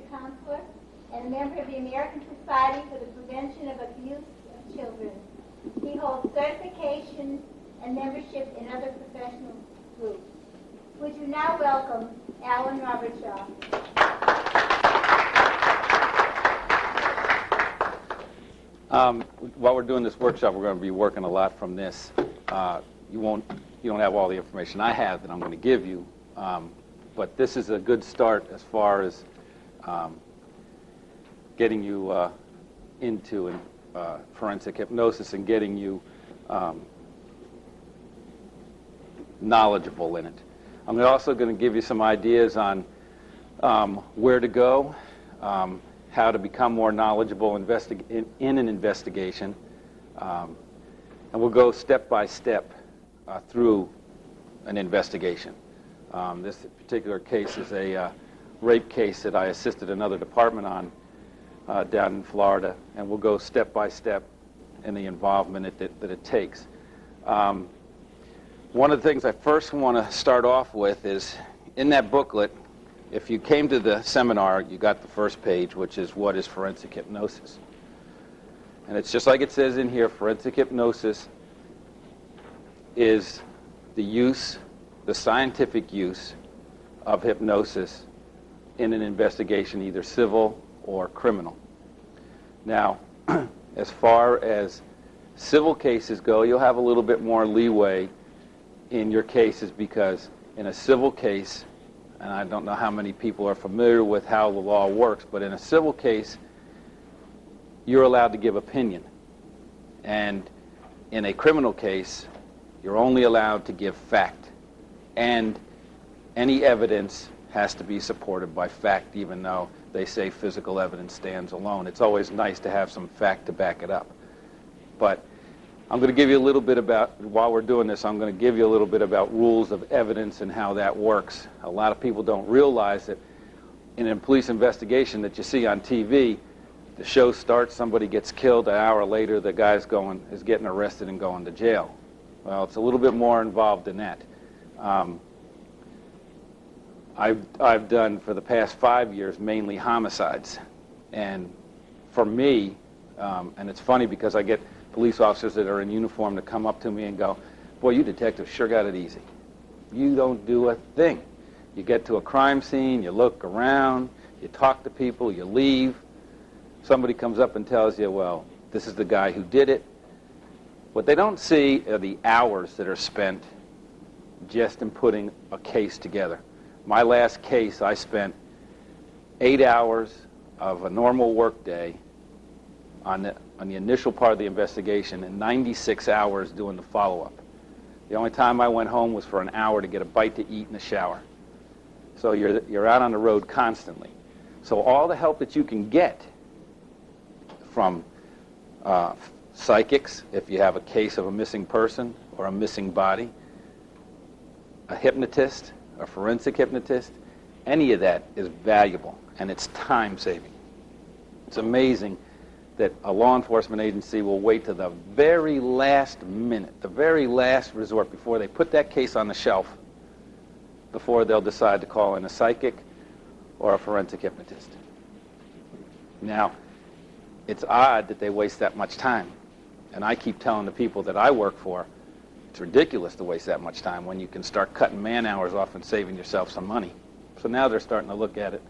counselor and a member of the American Society for the Prevention of Abuse of Children. He holds certification and membership in other professional groups. Would you now welcome Alan Robertshaw? While we're doing this workshop, we're going to be working a lot from this. You don't have all the information I have that I'm going to give you, but this is a good start as far as getting you into forensic hypnosis and getting you knowledgeable in it. I'm also going to give you some ideas on where to go, how to become more knowledgeable in an investigation, and we'll go step by step through an investigation. This particular case is a rape case that I assisted another department on down in Florida, and we'll go step by step in the involvement that it takes. One of the things I first want to start off with is, in that booklet, if you came to the seminar, you got the first page, which is what is forensic hypnosis. And it's just like it says in here, forensic hypnosis is the scientific use of hypnosis in an investigation, either civil or criminal. Now, as far as civil cases go, you'll have a little bit more leeway in your cases, because in a civil case, and I don't know how many people are familiar with how the law works, but in a civil case, you're allowed to give opinion. And in a criminal case, you're only allowed to give fact. And any evidence has to be supported by fact, even though they say physical evidence stands alone. It's always nice to have some fact to back it up. But I'm going to give you a little bit about, while we're doing this, I'm going to give you a little bit about rules of evidence and how that works. A lot of people don't realize that in a police investigation that you see on TV, the show starts, somebody gets killed, an hour later the guy's is getting arrested and going to jail. Well, it's a little bit more involved than that. I've done, for the past 5 years, mainly homicides. And for me, and it's funny because I get police officers that are in uniform to come up to me and go, "Boy, you detectives sure got it easy. You don't do a thing. You get to a crime scene, you look around, you talk to people, you leave. Somebody comes up and tells you, well, this is the guy who did it." What they don't see are the hours that are spent just in putting a case together. My last case, I spent 8 hours of a normal work day on the initial part of the investigation and 96 hours doing the follow-up. The only time I went home was for an hour to get a bite to eat and a shower. So you're out on the road constantly. So all the help that you can get from psychics, if you have a case of a missing person or a missing body, a hypnotist, a forensic hypnotist, any of that is valuable, and it's time-saving. It's amazing that a law enforcement agency will wait to the very last minute, the very last resort, before they put that case on the shelf, before they'll decide to call in a psychic or a forensic hypnotist. Now, it's odd that they waste that much time. And I keep telling the people that I work for, it's ridiculous to waste that much time when you can start cutting man hours off and saving yourself some money. So now they're starting to look at it